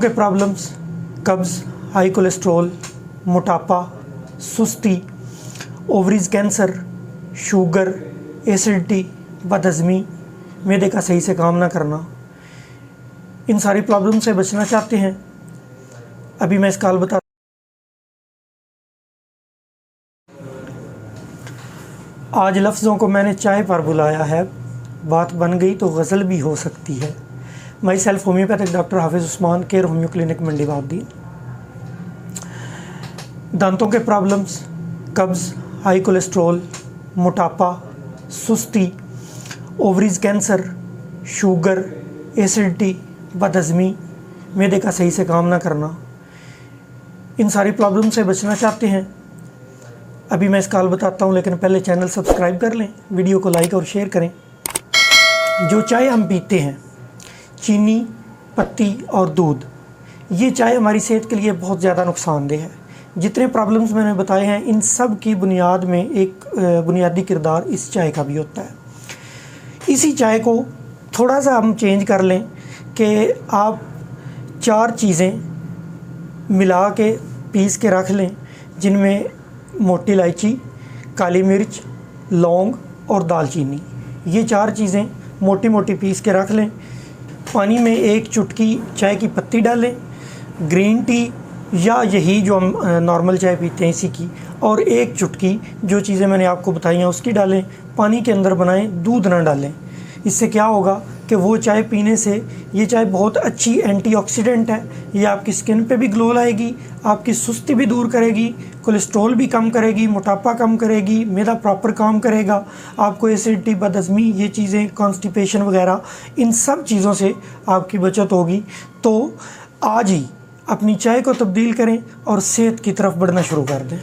के प्रॉब्लम्स, कब्ज़, high cholesterol, मोटापा, सुस्ती, ओवरीज कैंसर, शुगर, एसिडिटी, बदहज़मी, मैदे का सही से काम ना करना, इन सारी प्रॉब्लम से बचना चाहते हैं। अभी मैं इसका हल बता। आज लफ्ज़ों को मैंने चाय पर बुलाया है, बात बन गई तो गज़ल भी हो सकती है। माई सेल्फ होम्योपैथिक डॉक्टर हाफिज़ उस्मान, केयर होम्यो क्लिनिक मंडी बाउद्दीन। दांतों के प्रॉब्लम्स, कब्ज़, हाई कोलेस्ट्रॉल, मोटापा, सुस्ती, ओवरीज कैंसर, शुगर, एसिडिटी, बदहज़मी, मैदे का सही से काम ना करना, इन सारी प्रॉब्लम से बचना चाहते हैं। अभी मैं इसका हल बताता हूँ, लेकिन पहले चैनल सब्सक्राइब कर लें, वीडियो को लाइक और शेयर करें। जो चाय हम पीते हैं, चीनी, पत्ती और दूध, ये चाय हमारी सेहत के लिए बहुत ज़्यादा नुकसानदेह है। जितने प्रॉब्लम्स मैंने बताए हैं, इन सब की बुनियाद में एक बुनियादी किरदार इस चाय का भी होता है। इसी चाय को थोड़ा सा हम चेंज कर लें कि आप 4 चीज़ें मिला के पीस के रख लें, जिनमें मोटी इलायची, काली मिर्च, लौंग और दालचीनी, ये 4 चीज़ें मोटी मोटी पीस के रख लें। पानी में 1 चुटकी चाय की पत्ती डालें, ग्रीन टी या यही जो हम नॉर्मल चाय पीते हैं इसी की, और 1 चुटकी जो चीज़ें मैंने आपको बताई हैं उसकी डालें। पानी के अंदर बनाएं, दूध ना डालें। इससे क्या होगा कि वो चाय पीने से, ये चाय बहुत अच्छी एंटीऑक्सीडेंट है, ये आपकी स्किन पे भी ग्लो लाएगी, आपकी सुस्ती भी दूर करेगी, कोलेस्ट्रॉल भी कम करेगी, मोटापा कम करेगी, मैदा प्रॉपर काम करेगा, आपको एसिडिटी, बदहज़मी, ये चीज़ें, कॉन्स्टिपेशन वगैरह, इन सब चीज़ों से आपकी बचत होगी। तो आज ही अपनी चाय को तब्दील करें और सेहत की तरफ बढ़ना शुरू कर दें।